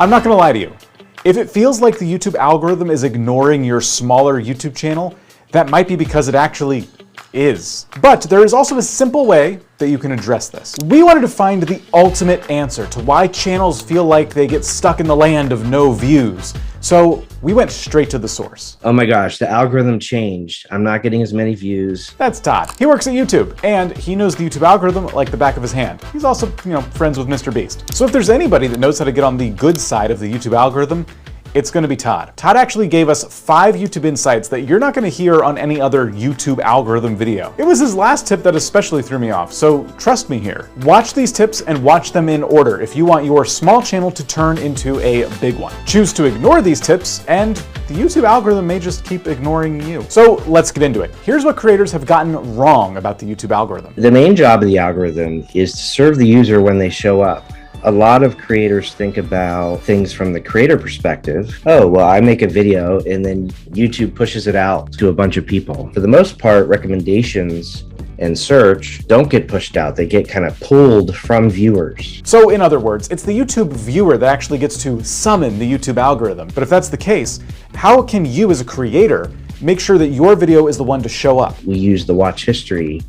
I'm not gonna lie to you. If it feels like the YouTube algorithm is ignoring your smaller YouTube channel, that might be because it actually is. But there is also a simple way that you can address this. We wanted to find the ultimate answer to why channels feel like they get stuck in the land of no views. So we went straight to the source. Oh my gosh, the algorithm changed. I'm not getting as many views. That's Todd. He works at YouTube and he knows the YouTube algorithm like the back of his hand. He's also, friends with Mr. Beast. So if there's anybody that knows how to get on the good side of the YouTube algorithm, it's gonna be Todd. Todd actually gave us 5 YouTube insights that you're not gonna hear on any other YouTube algorithm video. It was his last tip that especially threw me off, so trust me here. Watch these tips and watch them in order if you want your small channel to turn into a big one. Choose to ignore these tips and the YouTube algorithm may just keep ignoring you. So let's get into it. Here's what creators have gotten wrong about the YouTube algorithm. The main job of the algorithm is to serve the user when they show up. A lot of creators think about things from the creator perspective. Oh, well, I make a video and then YouTube pushes it out to a bunch of people. For the most part, recommendations and search don't get pushed out. They get kind of pulled from viewers. So in other words, it's the YouTube viewer that actually gets to summon the YouTube algorithm. But if that's the case, how can you as a creator make sure that your video is the one to show up? We use the watch history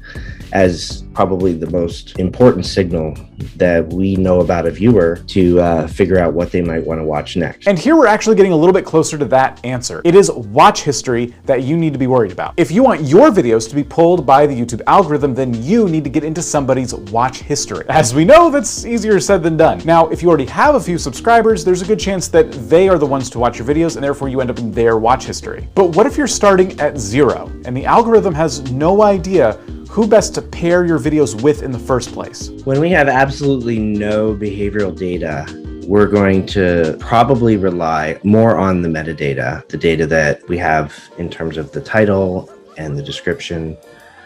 as probably the most important signal that we know about a viewer to figure out what they might want to watch next. And here we're actually getting a little bit closer to that answer. It is watch history that you need to be worried about. If you want your videos to be pulled by the YouTube algorithm, then you need to get into somebody's watch history. As we know, that's easier said than done. Now, if you already have a few subscribers, there's a good chance that they are the ones to watch your videos and therefore you end up in their watch history. But what if you're starting at 0 and the algorithm has no idea who best to pair your videos with in the first place? When we have absolutely no behavioral data, we're going to probably rely more on the metadata, the data that we have in terms of the title and the description.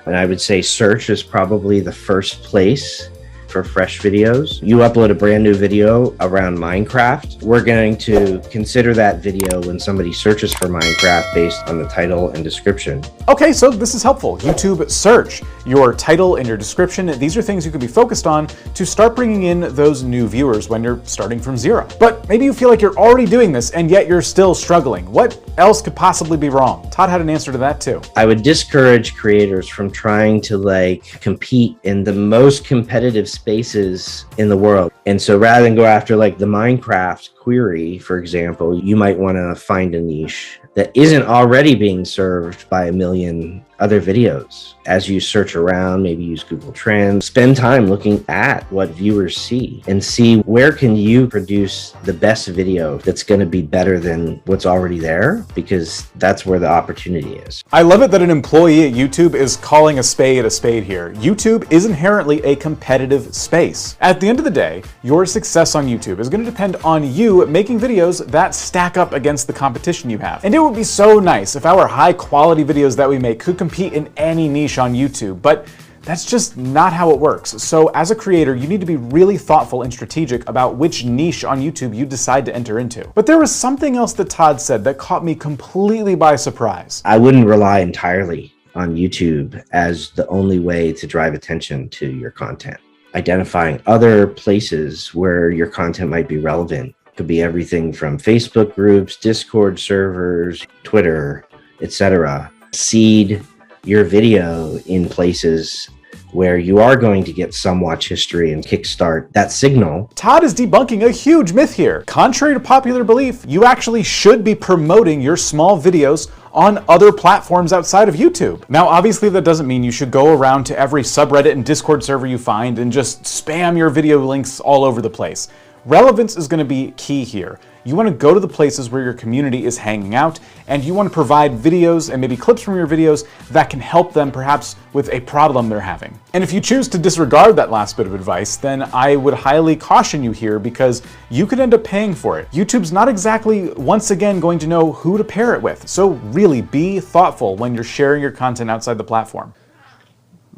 And I would say search is probably the first place for fresh videos. You upload a brand new video around Minecraft, we're going to consider that video when somebody searches for Minecraft based on the title and description. Okay, so this is helpful. YouTube search, your title and your description, these are things you can be focused on to start bringing in those new viewers when you're starting from 0. But maybe you feel like you're already doing this and yet you're still struggling. What else could possibly be wrong? Todd had an answer to that too. I would discourage creators from trying to compete in the most competitive spaces in the world. And so rather than go after the Minecraft query, for example, you might want to find a niche that isn't already being served by a million other videos. As you search around, maybe use Google Trends, spend time looking at what viewers see and see where can you produce the best video that's going to be better than what's already there, because that's where the opportunity is. I love it that an employee at YouTube is calling a spade here. YouTube is inherently a competitive space. At the end of the day, your success on YouTube is going to depend on you making videos that stack up against the competition you have. And it would be so nice if our high quality videos that we make could compete in any niche on YouTube, but that's just not how it works. So as a creator, you need to be really thoughtful and strategic about which niche on YouTube you decide to enter into. But there was something else that Todd said that caught me completely by surprise. I wouldn't rely entirely on YouTube as the only way to drive attention to your content. Identifying other places where your content might be relevant could be everything from Facebook groups, Discord servers, Twitter, etc. Seed your video in places where you are going to get some watch history and kickstart that signal. Todd is debunking a huge myth here. Contrary to popular belief, you actually should be promoting your small videos on other platforms outside of YouTube. Now, obviously that doesn't mean you should go around to every subreddit and Discord server you find and just spam your video links all over the place. Relevance is going to be key here. You want to go to the places where your community is hanging out, and you want to provide videos and maybe clips from your videos that can help them perhaps with a problem they're having. And if you choose to disregard that last bit of advice, then I would highly caution you here because you could end up paying for it. YouTube's not exactly, once again, going to know who to pair it with. So really be thoughtful when you're sharing your content outside the platform.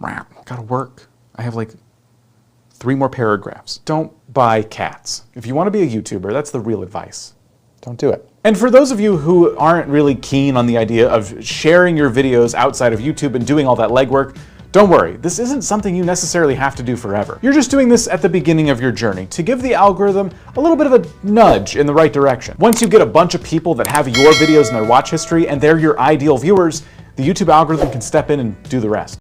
Gotta work. I have 3 more paragraphs. Don't buy cats. If you want to be a YouTuber, that's the real advice. Don't do it. And for those of you who aren't really keen on the idea of sharing your videos outside of YouTube and doing all that legwork, Don't worry, this isn't something you necessarily have to do forever. You're just doing this at the beginning of your journey to give the algorithm a little bit of a nudge in the right direction. Once you get a bunch of people that have your videos in their watch history and they're your ideal viewers, the YouTube algorithm can step in and do the rest.